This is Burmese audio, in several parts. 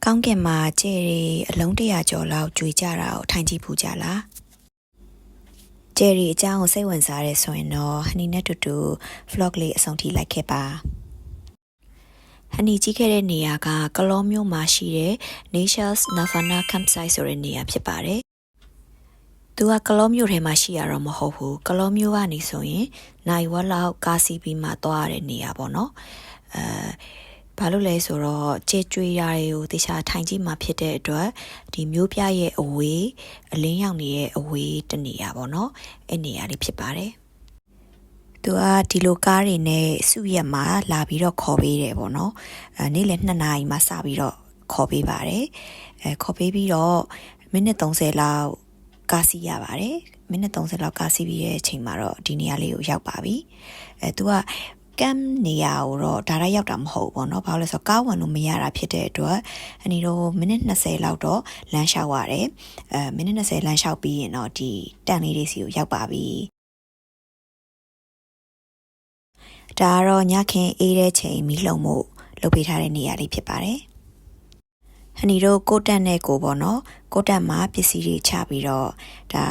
ကောင်းကင်မှာကျဲရီအလုံး100ကျော်လောက်ကြွေကြတာကိုထိုင်ကြည့်ဖူးကြလားကျဲရီအကြောင်းကိုစိတ်ဝင်စားရဲဆိုရင်တော့ဟနီနဲ့တူတူ vlog လေးအဆုံးထိလိုက်ခဲ့ပါဟနီကြည့်ခဲ့တဲ့နေရာကကလောမြို့မှာရှိတဲ့ Nature's Nirvana Campsite ဆိုတဲ့နေရာဖြစ်ပါတယ်သူကကလောမြို့ထဲမှာရှိရတော့မဟုတ်ဘူးကလောမြို့ကနေဆိုရင်နိုင်ဝက်လောက်ကားစီးပြီးမှသွားရတဲ့နေရာပေါ့နော်ဘာလို့လဲဆိုတော့ကြေကျွေးရာတွေကိုတခြားထိုင်ကြည့်မှဖြစ်တဲ့အတွက်ဒီမျိုးပြရဲ့အဝေးအလင်းရောက်နေရဲ့အဝေးတနေရာပေါ့နော်အဲ့နေရာလေးဖြစ်ပါတယ်သူကဒီလိုကားတွေနဲ့စုရက်မှာလာပြီးတော့ခေါ်ပေးတယ်ပေါ့နော်နေ့လယ်2နာရီမှစပြီးတော့ခေါ်ပေးပါတယ်ခေါ်ပေးပြီးတော့မိနစ်30လောက်ကားစီးရပါတယ်မိနစ်30လောက်ကားစီးပြီးတဲ့အချိန်မှာတော့ဒီနေရာလေးကိုရောက်ပါပြီသူကကမ်နေရာကိုတော့ဒါရရောက်တာမဟုတ်ဘူးပေါ့နော်ဘာလို့လဲဆိုတော့ကားဝင်လို့မရတာဖြစ်တဲ့အတွက်အနီတို့မိနစ်20လောက်တော့လမ်းလျှောက်ရတယ်မိနစ်20လမ်းလျှောက်ပြီးရင်တော့ဒီတန်လေးတွေစီကိုရောက်ပါပြီဒါကတော့ညခင်အေးတဲ့ချိန်မီးလုံမှုလုပ်ပေးထားတဲ့နေရာလေးဖြစ်ပါတယ်ဟနီတို့ကိုတက်နဲ့ကိုပေါ့နော်ကိုတက်မှာပစ္စည်းတွေချပြီးတော့ဒါ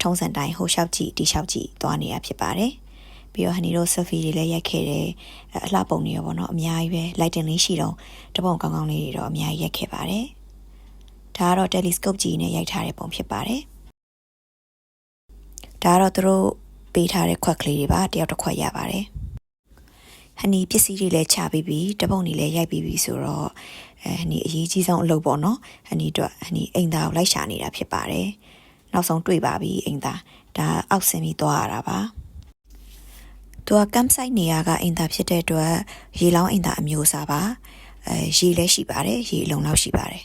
ထုံးစံတိုင်းဟိုလျှောက်ကြည့်ဒီလျှောက်ကြည့်သွားနေတာဖြစ်ပါတယ်ပြီးတော့ဟနီတို့ selfie တွေလည်းရိုက်ခဲ့တယ်အလှပုံတွေရောပေါ့နော်အများကြီးပဲ lighting လေးရှိတော့တပုံကောင်းကောင်းလေးတွေတော့အများကြီးရိုက်ခဲ့ပါတယ်ဒါကတော့ telescope ကြီးနဲ့ရိုက်ထားတဲ့ပုံဖြစ်ပါတယ်ဒါကတော့သူတို့ပေးထားတဲ့ခွက်ကလေးတွေပါတယောက်တစ်ခွက်ရပါတယ်ဟနီပစ္စည်းတွေလည်းချပြီးပြီတပုံတွေလည်းရိုက်ပြီးပြီဆိုတော့ဟနီအရေးကြီးဆုံးအလုပ်ပေါ့နော်ဟနီတို့ဟနီအိမ်သားကိုလိုက်ရှာနေတာဖြစ်ပါတယ်နောက်ဆုံးတွေ့ပါပြီအိမ်သားဒါအောက်ဆင်းပြီးသွားရတာပါသူက campsite နေရာကအိမ်သာဖြစ်တဲ့အတွက်ရေလောင်းအိမ်သာအမျိုးအစားပါရေလည်းရှိပါတယ်ရေအလုံးလောက်ရှိပါတယ်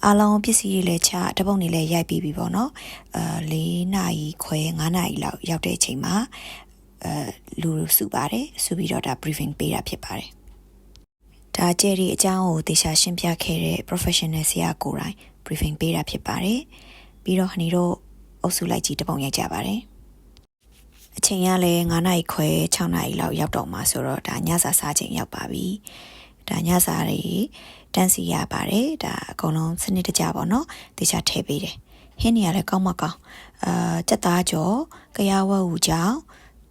အားလုံးပစ္စည်းတွေလည်းချတပုံတွေလည်းရိုက်ပြီးပြီပေါ့နော်4နာရီခွဲ5နာရီလောက်ရောက်တဲ့အချိန်မှာလူစုပါတယ်စုပြီးတော့ဒါ briefing ပေးတာဖြစ်ပါတယ်ဒါကျဲရီအကြောင်းကိုတေချာရှင်းပြခဲ့တဲ့ professional ဆရာကိုယ်တိုင် briefing ပေးတာဖြစ်ပါတယ်ပြီးတော့ဟနီတို့အုပ်စုလိုက်ကြီးတပုံရိုက်ကြပါတယ်အချိန်ကလည်း9နာရီခွဲ6နာရီလောက်ရောက်တော့မှာဆိုတော့ဒါညစာစားချိန်ရောက်ပါပြီဒါညစာတွေတန်းစီရပါတယ်ဒါအကုန်လုံးစနစ်တကျပေါ့နော်တေချာထည့်ပေးတယ်ဟင်းနေရလဲကောင်းမကောင်းကြက်သားကြော်ကရဝက်ဦးကြောင်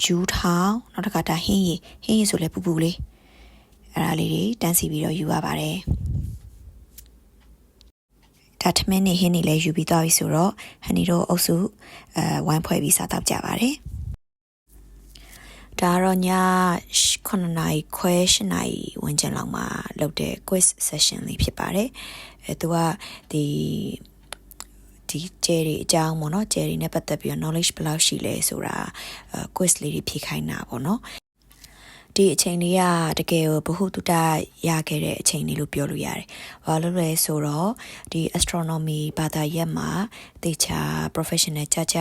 ဂျူးထောင်နောက်တစ်ခါဒါဟင်းရည်ဆိုလဲပူပူလေးအဲ့ဒါလေးတွေတန်းစီပြီးတော့ယူရပါတယ်ဒါထမင်းနေဟင်းနေလဲယူပြီးသွားပြီဆိုတော့ဟနီတို့အုပ်စုဝိုင်းဖွဲ့ပြီးစားတော့ကြပါတယ်ဒါတော့ည9နာရီခွဲ10နာရီဝန်းကျင်လောက်မှာလုပ်တဲ့ quiz session လေးဖြစ်ပါတယ်သူကဒီကျဲရီအကြောင်းပေါ့နော်ကျဲရီနဲ့ပတ်သက်ပြီးတော့ knowledge ဘယ်လောက်ရှိလဲဆိုတာ quiz လေးတွေဖြေခိုင်းတာပေါ့နော်ဒီအချိန်လေးကတကယ်ကိုဘ ഹു တုတရခဲ့တဲ့အချိန်လေးလို့ပြောလို့ရတယ်။ဘာလို့လဲဆိုတော့ဒီ astronomy ဘာသာရပ်မှာတေချာ professional ကြ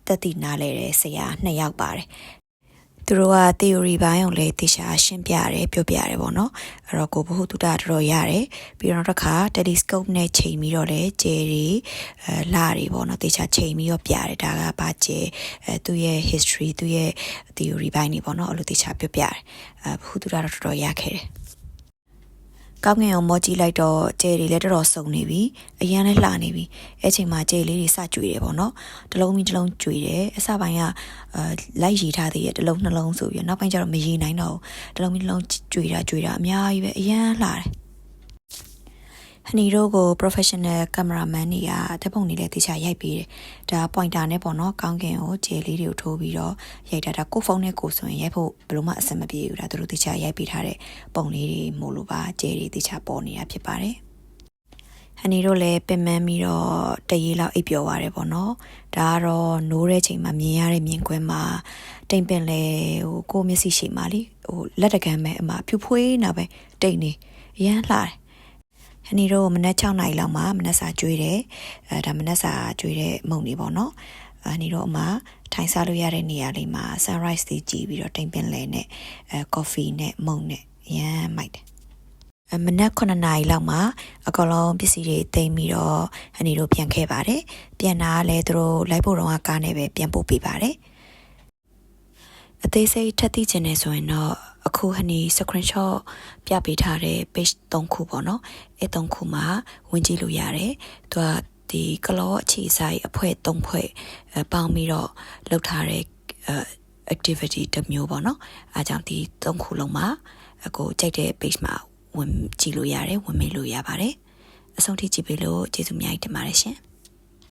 တက်တည်နားလဲတဲ့ဆရာ2ယောက်ပါတယ်သူတို့က theory ဘိုင်းကိုလည်းတေချာရှင်းပြရတယ်ပြောပြရတယ်ပေါ့နော်အဲ့တော့ကိုဘ ഹു တုတတော်တော်ရတယ်ပြီးတော့တစ်ခါ telescope နဲ့ချိန်ပြီးတော့လည်းကျဲတွေလာတွေပေါ့နော်တေချာချိန်ပြီးတော့ပြရတယ်ဒါကဘာကျဲသူ့ရဲ့ history သူ့ရဲ့ theory ဘိုင်းတွေပေါ့နော်အဲ့လိုတေချာပြောပြရတယ်ဘ ഹു တုတတော်တော်ရခဲ့တယ်ကောင်းငင်အောင်မော်ကြည့်လိုက်တော့ကျဲတွေလည်းတော်တော်စုံနေပြီအရန်လည်းလှနေပြီအဲ့ချိန်မှာကျဲလေးတွေစကြွေတယ်ပေါ့နော်တလုံးပြီးတလုံးကြွေတယ်အစပိုင်းကလိုက်ရည်ထားသေးရဲ့တလုံးနှလုံးဆိုပြီးနောက်ပိုင်းကျတော့မရည်နိုင်တော့တလုံးပြီးတလုံးကြွေတာအများကြီးပဲအရန်လှတယ်ဟနီတို့ကို professional cameraman တွေကဓာတ်ပုံတွေလည်းတေချာရိုက်ပေးတယ်ဒါ pointer နဲ့ပေါ့နော်ကောင်းကင်ကိုကျဲလေးတွေကိုထိုးပြီးတော့ရိုက်တာဒါကိုဖုန်းနဲ့ကိုဆိုရင်ရိုက်ဖို့ဘယ်လိုမှအဆင်မပြေဘူးဒါသူတို့တေချာရိုက်ပေးထားတဲ့ပုံလေးတွေမို့လို့ပါကျဲတွေတေချာပေါ်နေတာဖြစ်ပါတယ်ဟနီတို့လည်းပင်ပန်းပြီးတော့တရေလောက်အိပ်ပျော်သွားတယ်ပေါ့နော်ဒါကတော့နိုးတဲ့ချိန်မှာမြင်ရတဲ့မြင်ကွင်းမှာတိမ်ပင်လေကိုမျက်စိရှိမှလीလက်တကမ်းပဲအမဖြူဖွေးနာပဲတိတ်နေရမ်းလှတယ်ဟနီတို့မနက်6နာရီလောက်မှာမနက်စာကျွေးတယ်ဒါမနက်စာကျွေးတဲ့မုံတွေပေါ့နော်ဟနီတို့အမထိုင်စားလို့ရတဲ့နေရာလေးမှာ sunrise တွေကြည့်ပြီးတော့တိမ်ပင်လဲနဲ့coffee နဲ့မုံနဲ့ရမ်းမိုက်တယ်မနက်9နာရီလောက်မှာအကောင်လုံးပစ္စည်းတွေတင်ပြီးတော့ဟနီတို့ပြန်ခဲ့ပါတယ်ပြန်လာလဲသူတို့လိုက်ဖို့တော့ကားနဲ့ပဲပြန်ပို့ပေးပါတယ်အသေးစိတ်ထပ်သိချင်နေဆိုရင်တော့ အခုဟနီ screenshot ပြပေးထားတဲ့ page 3ခုပေါ့နော်အဲ3ခုမှာဝင်ကြည့်လို့ရတယ်သူကဒီကလောအခြေဆိုင်အဖွဲ့3ဖွဲ့ပေါင်းပြီးတော့လုပ်ထားတဲ့activity တစ်မျိုးပေါ့နော်အားကြောင့်ဒီ3ခုလုံးမှာအခုကြိုက်တဲ့ page မှာဝင်ကြည့်လို့ရတယ်ဝင်မေးလို့ရပါတယ်အဆုံးထိကြည့်ပေးလို့ကျေးဇူးအများကြီးတင်ပါတယ်ရှင်